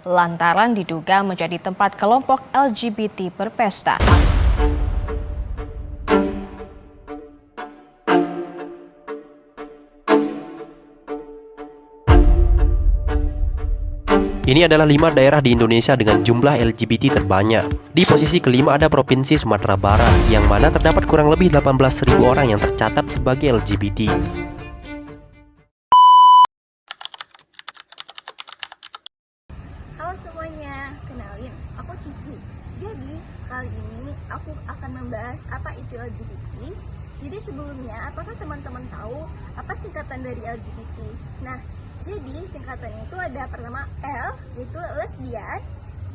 lantaran diduga menjadi tempat kelompok LGBT berpesta. Ini adalah 5 daerah di Indonesia dengan jumlah LGBT terbanyak. Di posisi kelima ada Provinsi Sumatera Barat, yang mana terdapat kurang lebih 18.000 orang yang tercatat sebagai LGBT. Halo semuanya, kenalin, aku Cici. Jadi, kali ini aku akan membahas apa itu LGBT. Jadi sebelumnya, apakah teman-teman tahu apa singkatan dari LGBT? Nah, jadi singkatannya itu ada pertama L, yaitu lesbian,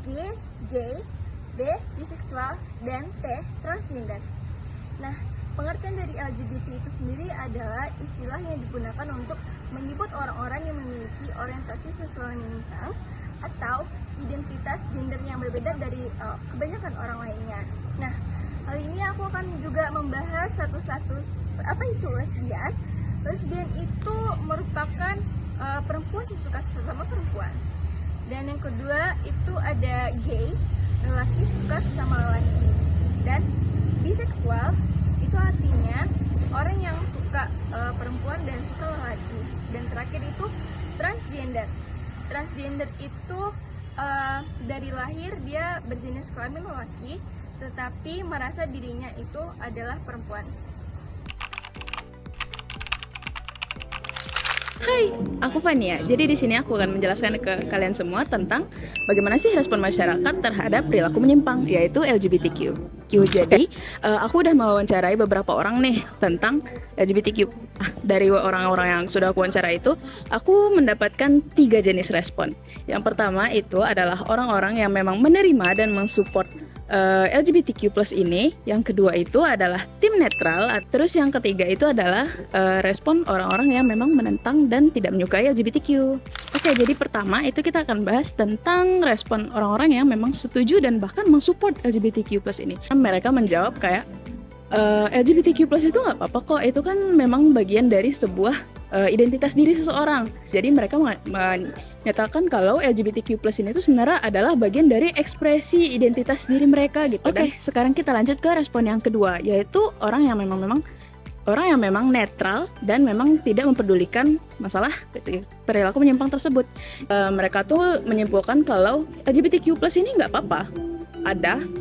G, gay, B, biseksual, dan T, transgender. Nah, pengertian dari LGBT itu sendiri adalah istilah yang digunakan untuk menyebut orang-orang yang memiliki orientasi seksual menyimpang atau identitas gender yang berbeda dari kebanyakan orang lainnya. Nah, kali ini aku akan juga membahas satu-satu apa itu lesbian. Lesbian itu merupakan perempuan suka sama perempuan. Dan yang kedua itu ada gay, lelaki suka sama lelaki. Dan biseksual itu artinya orang yang suka perempuan dan suka lelaki. Dan terakhir itu transgender. Transgender itu dari lahir dia berjenis kelamin lelaki, tetapi merasa dirinya itu adalah perempuan. Hai, aku Fania. Jadi di sini aku akan menjelaskan ke kalian semua tentang bagaimana sih respon masyarakat terhadap perilaku menyimpang, yaitu LGBTQ. Jadi, aku udah mewawancarai beberapa orang nih tentang LGBTQ. Dari orang-orang yang sudah aku wawancara itu, aku mendapatkan 3 jenis respon. Yang pertama itu adalah orang-orang yang memang menerima dan mensupport LGBTQ+ ini. Yang kedua itu adalah tim netral. Terus yang ketiga itu adalah respon orang-orang yang memang menentang dan tidak menyukai LGBTQ. Oke, jadi pertama itu kita akan bahas tentang respon orang-orang yang memang setuju dan bahkan mensupport LGBTQ+ ini. Mereka menjawab kayak LGBTQ+ itu nggak apa-apa kok, itu kan memang bagian dari sebuah identitas diri seseorang. Jadi mereka menyatakan kalau LGBTQ+ ini tuh sebenarnya adalah bagian dari ekspresi identitas diri mereka gitu. Oke, sekarang kita lanjut ke respon yang kedua, yaitu orang yang memang netral dan memang tidak mempedulikan masalah perilaku menyimpang tersebut. Mereka tuh menyimpulkan kalau LGBTQ+ ini nggak apa-apa,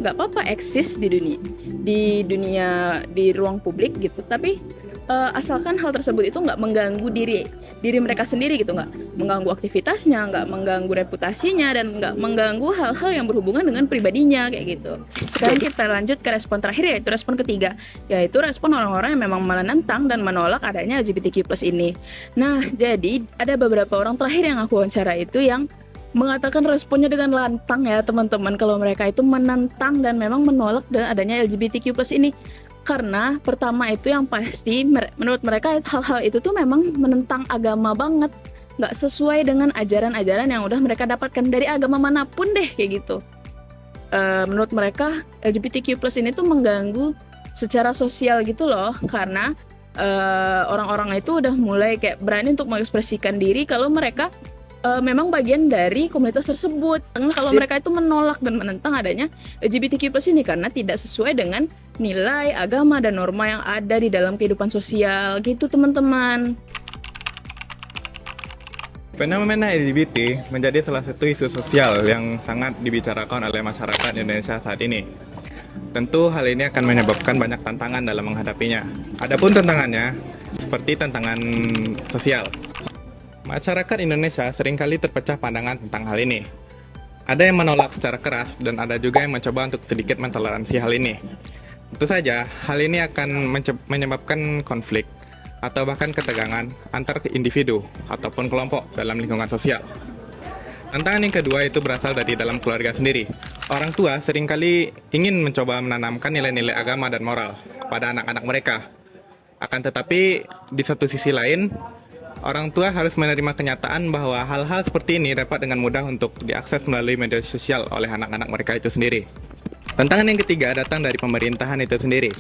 nggak apa-apa eksis di dunia di ruang publik gitu, tapi asalkan hal tersebut itu nggak mengganggu diri mereka sendiri gitu, nggak mengganggu aktivitasnya, nggak mengganggu reputasinya, dan nggak mengganggu hal-hal yang berhubungan dengan pribadinya kayak gitu. Sekarang kita lanjut ke respon terakhir, yaitu respon ketiga, yaitu respon orang-orang yang memang menentang dan menolak adanya LGBTQ+ ini. Nah, jadi ada beberapa orang terakhir yang aku wawancara itu yang mengatakan responnya dengan lantang ya teman-teman, kalau mereka itu menentang dan memang menolak dan adanya LGBTQ+ ini. Karena pertama itu yang pasti menurut mereka hal-hal itu tuh memang menentang agama banget, nggak sesuai dengan ajaran-ajaran yang udah mereka dapatkan dari agama manapun deh kayak gitu. Menurut mereka LGBTQ+ ini tuh mengganggu secara sosial gitu loh, karena orang-orang itu udah mulai kayak berani untuk mengekspresikan diri kalau mereka memang bagian dari komunitas tersebut. Karena kalau mereka itu menolak dan menentang adanya LGBTQ+ ini karena tidak sesuai dengan nilai, agama, dan norma yang ada di dalam kehidupan sosial gitu teman-teman. Fenomena LGBT menjadi salah satu isu sosial yang sangat dibicarakan oleh masyarakat Indonesia saat ini. Tentu hal ini akan menyebabkan banyak tantangan dalam menghadapinya. Adapun tantangannya seperti tantangan sosial. Masyarakat Indonesia seringkali terpecah pandangan tentang hal ini. Ada yang menolak secara keras dan ada juga yang mencoba untuk sedikit mentoleransi hal ini. Tentu saja, hal ini akan menyebabkan konflik atau bahkan ketegangan antar individu ataupun kelompok dalam lingkungan sosial. Tantangan yang kedua itu berasal dari dalam keluarga sendiri. Orang tua seringkali ingin mencoba menanamkan nilai-nilai agama dan moral pada anak-anak mereka. Akan tetapi, di satu sisi lain, orang tua harus menerima kenyataan bahwa hal-hal seperti ini dapat dengan mudah untuk diakses melalui media sosial oleh anak-anak mereka itu sendiri. Tantangan yang ketiga datang dari pemerintahan itu sendiri.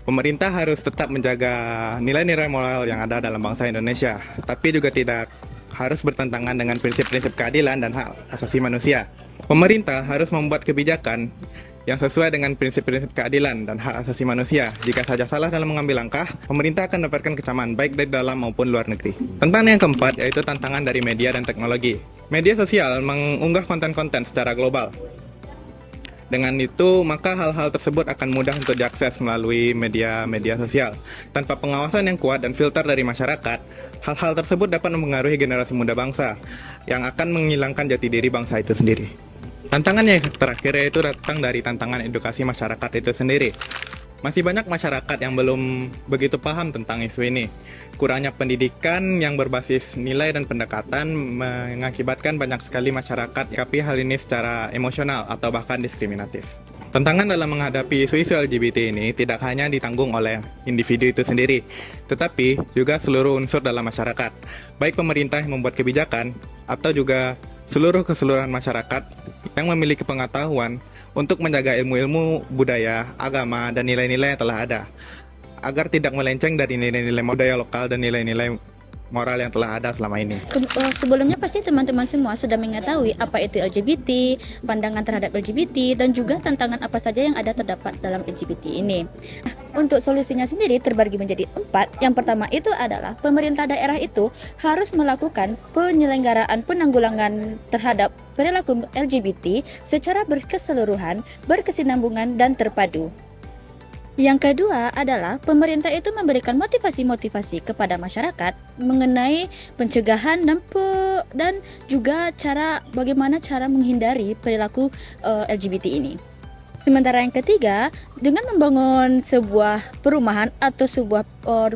Pemerintah harus tetap menjaga nilai-nilai moral yang ada dalam bangsa Indonesia, tapi juga tidak harus bertentangan dengan prinsip-prinsip keadilan dan hak asasi manusia. Pemerintah harus membuat kebijakan yang sesuai dengan prinsip-prinsip keadilan dan hak asasi manusia. Jika saja salah dalam mengambil langkah, pemerintah akan mendapatkan kecaman baik dari dalam maupun luar negeri. Tantangan yang keempat yaitu tantangan dari media dan teknologi. Media sosial mengunggah konten-konten secara global. Dengan itu, maka hal-hal tersebut akan mudah untuk diakses melalui media sosial. Tanpa pengawasan yang kuat dan filter dari masyarakat, hal-hal tersebut dapat mempengaruhi generasi muda bangsa yang akan menghilangkan jati diri bangsa itu sendiri. Tantangan yang terakhir yaitu datang dari tantangan edukasi masyarakat itu sendiri. Masih banyak masyarakat yang belum begitu paham tentang isu ini. Kurangnya pendidikan yang berbasis nilai dan pendekatan mengakibatkan banyak sekali masyarakat menyikapi hal ini secara emosional atau bahkan diskriminatif. Tantangan dalam menghadapi isu-isu LGBT ini tidak hanya ditanggung oleh individu itu sendiri, tetapi juga seluruh unsur dalam masyarakat, baik pemerintah yang membuat kebijakan atau juga seluruh keseluruhan masyarakat yang memiliki pengetahuan untuk menjaga ilmu-ilmu budaya, agama, dan nilai-nilai yang telah ada, agar tidak melenceng dari nilai-nilai budaya lokal dan nilai-nilai moral yang telah ada selama ini. Sebelumnya pasti teman-teman semua sudah mengetahui apa itu LGBT, pandangan terhadap LGBT, dan juga tantangan apa saja yang ada terdapat dalam LGBT ini. Untuk solusinya sendiri terbagi menjadi 4. Yang pertama itu adalah pemerintah daerah itu harus melakukan penyelenggaraan penanggulangan terhadap perilaku LGBT secara berkeseluruhan, berkesinambungan, dan terpadu. Yang kedua adalah pemerintah itu memberikan motivasi-motivasi kepada masyarakat mengenai pencegahan dan juga bagaimana cara menghindari perilaku LGBT ini. Sementara yang ketiga, dengan membangun sebuah perumahan atau sebuah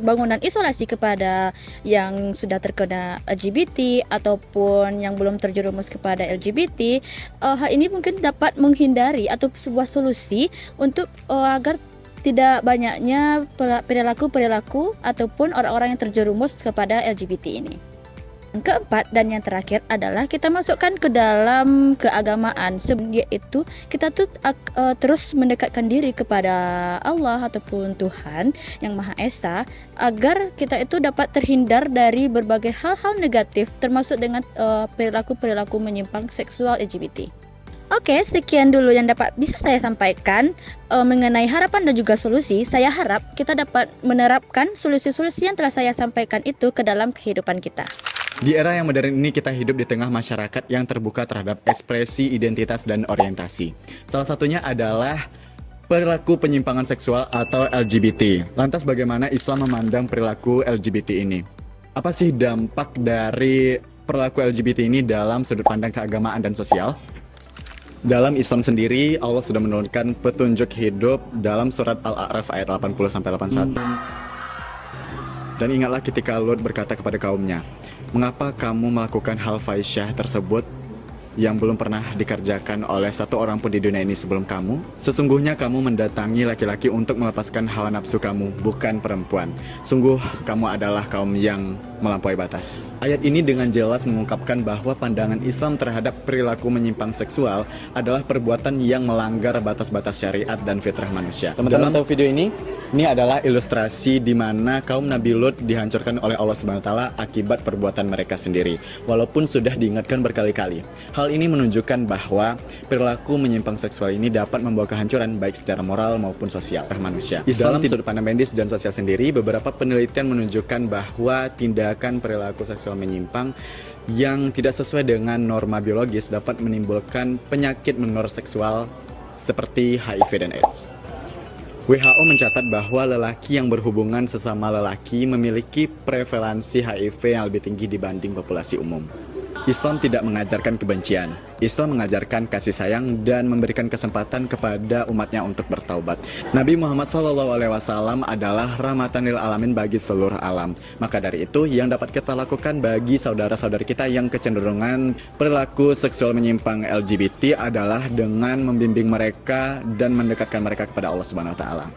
bangunan isolasi kepada yang sudah terkena LGBT ataupun yang belum terjerumus kepada LGBT, hal ini mungkin dapat menghindari atau sebuah solusi untuk agar tidak banyaknya perilaku ataupun orang-orang yang terjerumus kepada LGBT ini. Yang keempat dan yang terakhir adalah kita masukkan ke dalam keagamaan, yaitu kita terus mendekatkan diri kepada Allah ataupun Tuhan yang Maha Esa, agar kita itu dapat terhindar dari berbagai hal-hal negatif termasuk dengan perilaku-perilaku menyimpang seksual LGBT. Oke, sekian dulu yang bisa saya sampaikan mengenai harapan dan juga solusi. Saya harap kita dapat menerapkan solusi-solusi yang telah saya sampaikan itu ke dalam kehidupan kita. Di era yang modern ini kita hidup di tengah masyarakat yang terbuka terhadap ekspresi, identitas, dan orientasi. Salah satunya adalah perilaku penyimpangan seksual atau LGBT. Lantas bagaimana Islam memandang perilaku LGBT ini? Apa sih dampak dari perilaku LGBT ini dalam sudut pandang keagamaan dan sosial? Dalam Islam sendiri, Allah sudah menurunkan petunjuk hidup dalam surat Al-A'raf ayat 80-81. Dan ingatlah ketika Lut berkata kepada kaumnya, "Mengapa kamu melakukan hal faisyah tersebut yang belum pernah dikerjakan oleh satu orang pun di dunia ini sebelum kamu? Sesungguhnya kamu mendatangi laki-laki untuk melepaskan hawa nafsu kamu, bukan perempuan. Sungguh kamu adalah kaum yang melampaui batas." Ayat ini dengan jelas mengungkapkan bahwa pandangan Islam terhadap perilaku menyimpang seksual adalah perbuatan yang melanggar batas-batas syariat dan fitrah manusia. Teman-teman tahu video ini? Ini adalah ilustrasi di mana kaum Nabi Lut dihancurkan oleh Allah Subhanahu wa taala akibat perbuatan mereka sendiri, walaupun sudah diingatkan berkali-kali. Hal ini menunjukkan bahwa perilaku menyimpang seksual ini dapat membawa kehancuran baik secara moral maupun sosial manusia. Dalam sudut pandang medis dan sosial sendiri, beberapa penelitian menunjukkan bahwa tindakan perilaku seksual menyimpang yang tidak sesuai dengan norma biologis dapat menimbulkan penyakit menular seksual seperti HIV dan AIDS. WHO mencatat bahwa lelaki yang berhubungan sesama lelaki memiliki prevalensi HIV yang lebih tinggi dibanding populasi umum. Islam tidak mengajarkan kebencian. Islam mengajarkan kasih sayang dan memberikan kesempatan kepada umatnya untuk bertaubat. Nabi Muhammad SAW adalah rahmatan lil alamin bagi seluruh alam. Maka dari itu, yang dapat kita lakukan bagi saudara-saudari kita yang kecenderungan perilaku seksual menyimpang LGBT adalah dengan membimbing mereka dan mendekatkan mereka kepada Allah Subhanahu wa taala.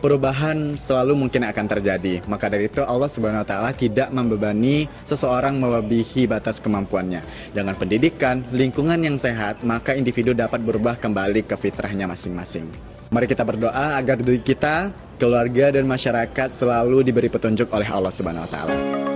Perubahan selalu mungkin akan terjadi. Maka dari itu Allah Subhanahu wa taala tidak membebani seseorang melebihi batas kemampuannya. Dengan pendidikan, lingkungan yang sehat, maka individu dapat berubah kembali ke fitrahnya masing-masing. Mari kita berdoa agar diri kita, keluarga dan masyarakat selalu diberi petunjuk oleh Allah Subhanahu wa taala.